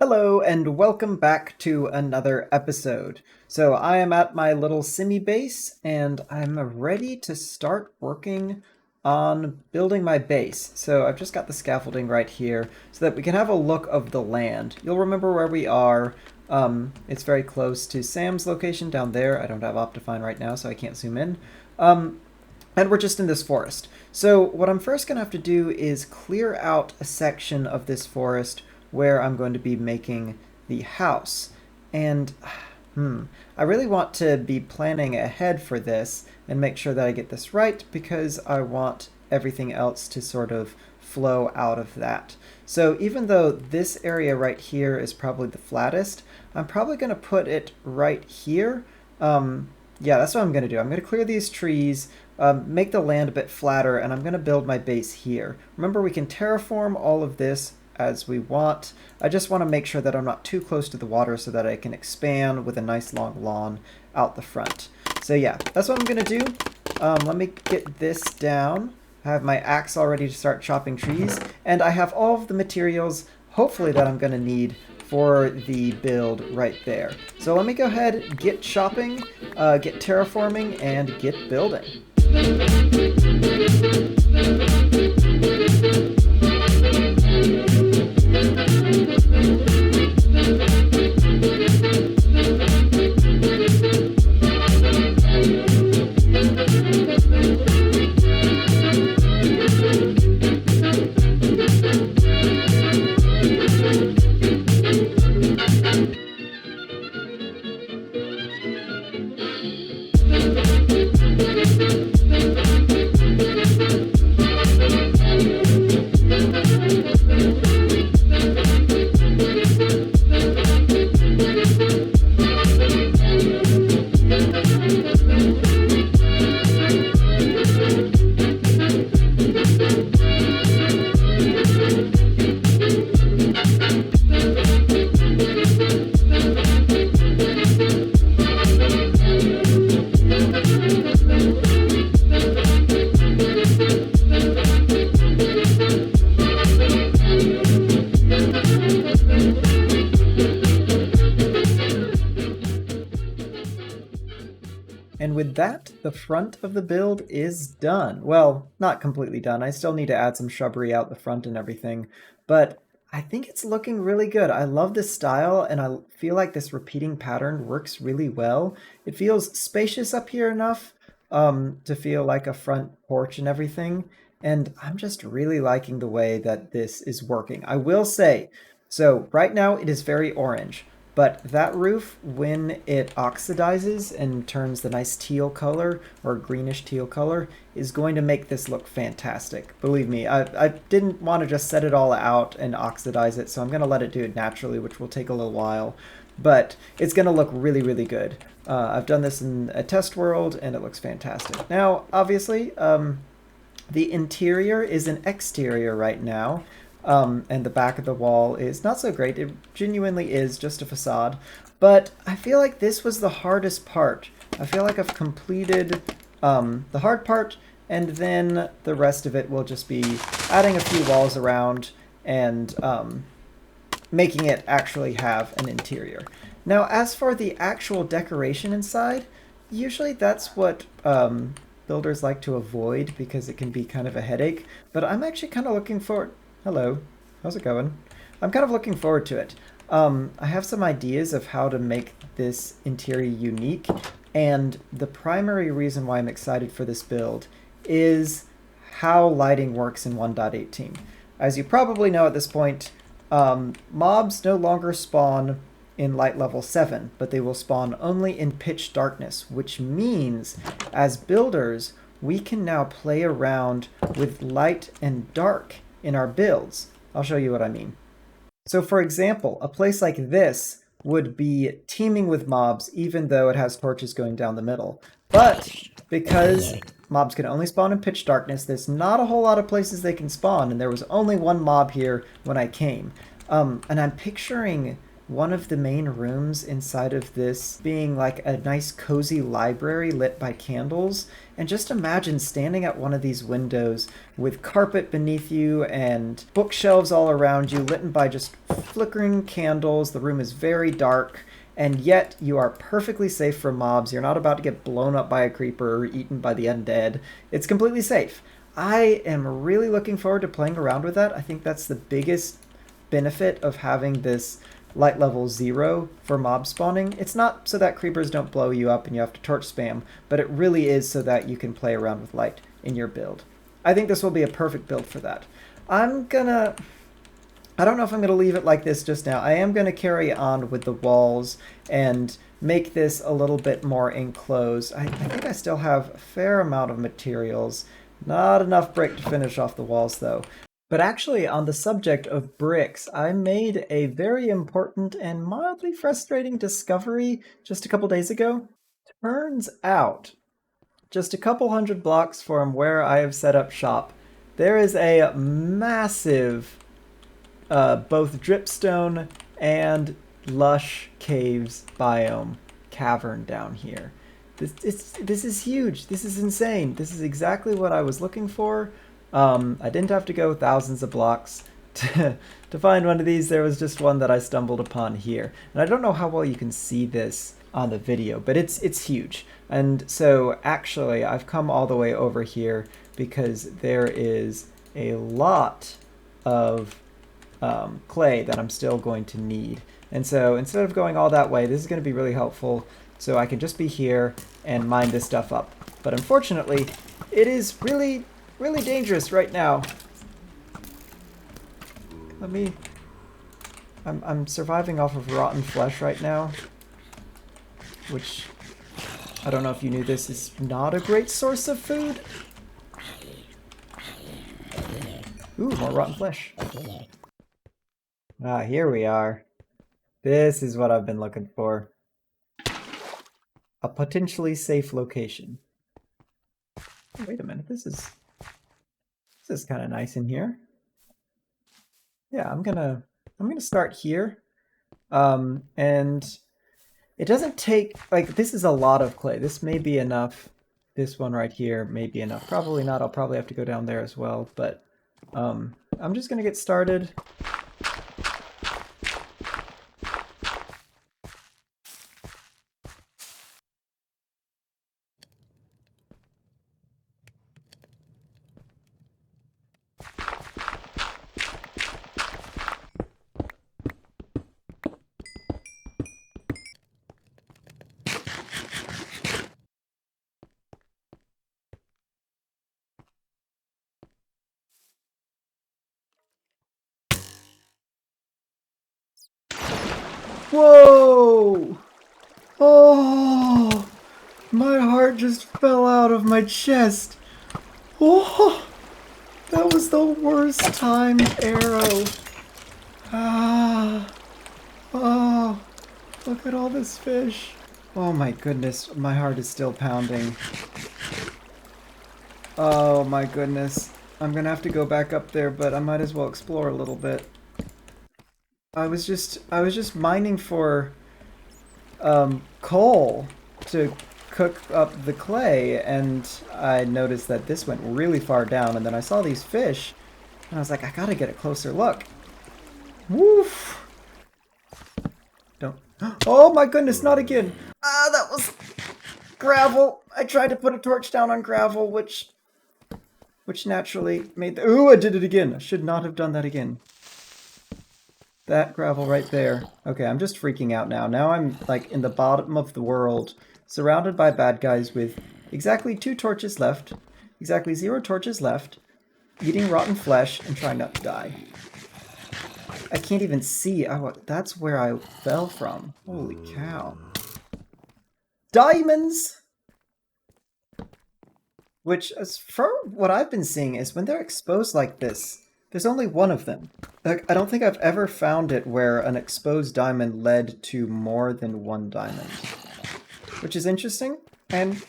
Hello and welcome back to another episode. So I am at my little simi base and I'm ready to start working on building my base. So I've just got the scaffolding right here so that we can have a look of the land. You'll remember where we are. It's very close to Sam's location down there. I don't have Optifine right now, so I can't zoom in. And we're just in this forest. So what I'm first going to have to do is clear out a section of this forest where I'm going to be making the house. And I really want to be planning ahead for this and make sure that I get this right because I want everything else to sort of flow out of that. So even though this area right here is probably the flattest, I'm probably going to put it right here. Yeah, that's what I'm going to do. I'm going to clear these trees, make the land a bit flatter, and I'm going to build my base here. Remember, we can terraform all of this as we want. I just want to make sure that I'm not too close to the water so that I can expand with a nice long lawn out the front. So yeah, that's what I'm going to do. Let me get this down. I have my axe all ready to start chopping trees, and I have all of the materials, hopefully, that I'm going to need for the build right there. So let me go ahead, get chopping, get terraforming, and get building. And with that, the front of the build is done. Well, not completely done. I still need to add some shrubbery out the front and everything, but I think it's looking really good. I love this style, and I feel like this repeating pattern works really well. It feels spacious up here enough to feel like a front porch and everything, and I'm just really liking the way that this is working. I will say, so right now it is very orange. But that roof, when it oxidizes and turns the nice teal color or greenish teal color, is going to make this look fantastic. Believe me, I didn't want to just set it all out and oxidize it, so I'm going to let it do it naturally, which will take a little while. But it's going to look really, really good. I've done this in a test world, and it looks fantastic. Now, obviously, the interior is an exterior right now. And the back of the wall is not so great. It genuinely is just a facade. But I feel like this was the hardest part. I feel like I've completed the hard part, and then the rest of it will just be adding a few walls around and making it actually have an interior. Now, as for the actual decoration inside, usually that's what builders like to avoid because it can be kind of a headache. But I'm actually kind of looking forward... Hello, how's it going? I'm kind of looking forward to it. I have some ideas of how to make this interior unique, and the primary reason why I'm excited for this build is how lighting works in 1.18. As you probably know at this point, mobs no longer spawn in light level 7, but they will spawn only in pitch darkness, which means as builders, we can now play around with light and dark in our builds. I'll show you what I mean. So for example, a place like this would be teeming with mobs even though it has torches going down the middle. But because mobs can only spawn in pitch darkness, there's not a whole lot of places they can spawn, and there was only one mob here when I came. And I'm picturing one of the main rooms inside of this being like a nice cozy library lit by candles. And just imagine standing at one of these windows with carpet beneath you and bookshelves all around you, lit by just flickering candles. The room is very dark, and yet you are perfectly safe from mobs. You're not about to get blown up by a creeper or eaten by the undead. It's completely safe. I am really looking forward to playing around with that. I think that's the biggest benefit of having this light level 0 for mob spawning. It's not so that creepers don't blow you up and you have to torch spam, but it really is so that you can play around with light in your build. I think this will be a perfect build for that. I don't know if I'm going to leave it like this just now. I am going to carry on with the walls and make this a little bit more enclosed. I think I still have a fair amount of materials. Not enough brick to finish off the walls, though. But actually, on the subject of bricks, I made a very important and mildly frustrating discovery just a couple days ago. Turns out, just a couple hundred blocks from where I have set up shop, there is a massive both dripstone and lush caves biome cavern down here. This is huge. This is insane. This is exactly what I was looking for. I didn't have to go thousands of blocks to find one of these. There was just one that I stumbled upon here. And I don't know how well you can see this on the video, but it's huge. And so actually I've come all the way over here because there is a lot of clay that I'm still going to need. And so instead of going all that way, this is going to be really helpful. So I can just be here and mine this stuff up. But unfortunately, it is really, really dangerous right now. I'm surviving off of rotten flesh right now, which I don't know if you knew, this is not a great source of food. Ooh, more rotten flesh. Ah, here we are. This is what I've been looking for. A potentially safe location. Wait a minute, this is kind of nice in here. Yeah, I'm gonna start here. And it doesn't take, like, this is a lot of clay. This may be enough. This one right here may be enough. Probably not. I'll probably have to go down there as well, but I'm just gonna get started. Whoa! Oh! My heart just fell out of my chest. Oh! That was the worst timed arrow. Ah! Oh! Look at all this fish. Oh my goodness, my heart is still pounding. Oh my goodness. I'm gonna have to go back up there, but I might as well explore a little bit. I was just mining for coal to cook up the clay, and I noticed that this went really far down, and then I saw these fish and I was like, I gotta get a closer look. Woof! Don't. Oh my goodness, not again! Ah, that was gravel! I tried to put a torch down on gravel, which naturally made the. Ooh, I did it again! I should not have done that again. That gravel right there. Okay, I'm just freaking out now. Now I'm like in the bottom of the world, surrounded by bad guys with exactly 2 torches left, exactly 0 torches left, eating rotten flesh and trying not to die. I can't even see. Oh, that's where I fell from. Holy cow. Diamonds! Which, as for what I've been seeing, is when they're exposed like this, there's only one of them. Like, I don't think I've ever found it where an exposed diamond led to more than 1 diamond. Which is interesting and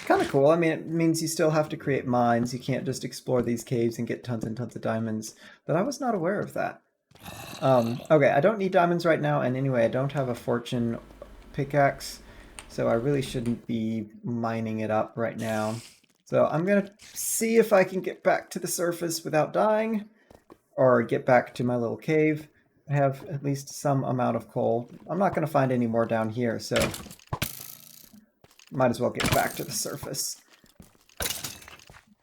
kind of cool. I mean, it means you still have to create mines. You can't just explore these caves and get tons and tons of diamonds. But I was not aware of that. Okay, I don't need diamonds right now, and anyway, I don't have a fortune pickaxe, so I really shouldn't be mining it up right now. So I'm gonna see if I can get back to the surface without dying, or get back to my little cave. I have at least some amount of coal. I'm not gonna find any more down here, so might as well get back to the surface.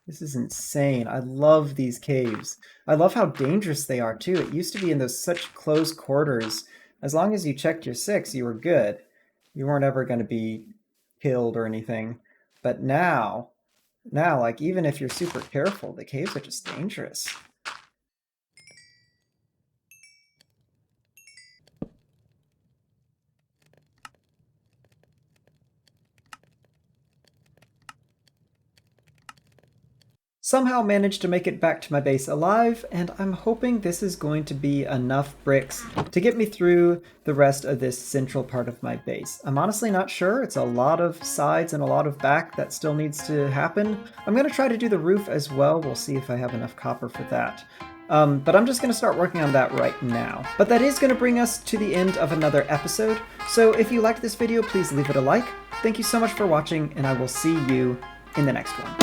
This is insane. I love these caves. I love how dangerous they are too. It used to be in those such close quarters. As long as you checked your 6, you were good. You weren't ever going to be killed or anything. But now, like even if you're super careful, the caves are just dangerous. Somehow managed to make it back to my base alive, and I'm hoping this is going to be enough bricks to get me through the rest of this central part of my base. I'm honestly not sure. It's a lot of sides and a lot of back that still needs to happen. I'm going to try to do the roof as well. We'll see if I have enough copper for that. But I'm just going to start working on that right now. But that is going to bring us to the end of another episode. So if you liked this video, please leave it a like. Thank you so much for watching, and I will see you in the next one.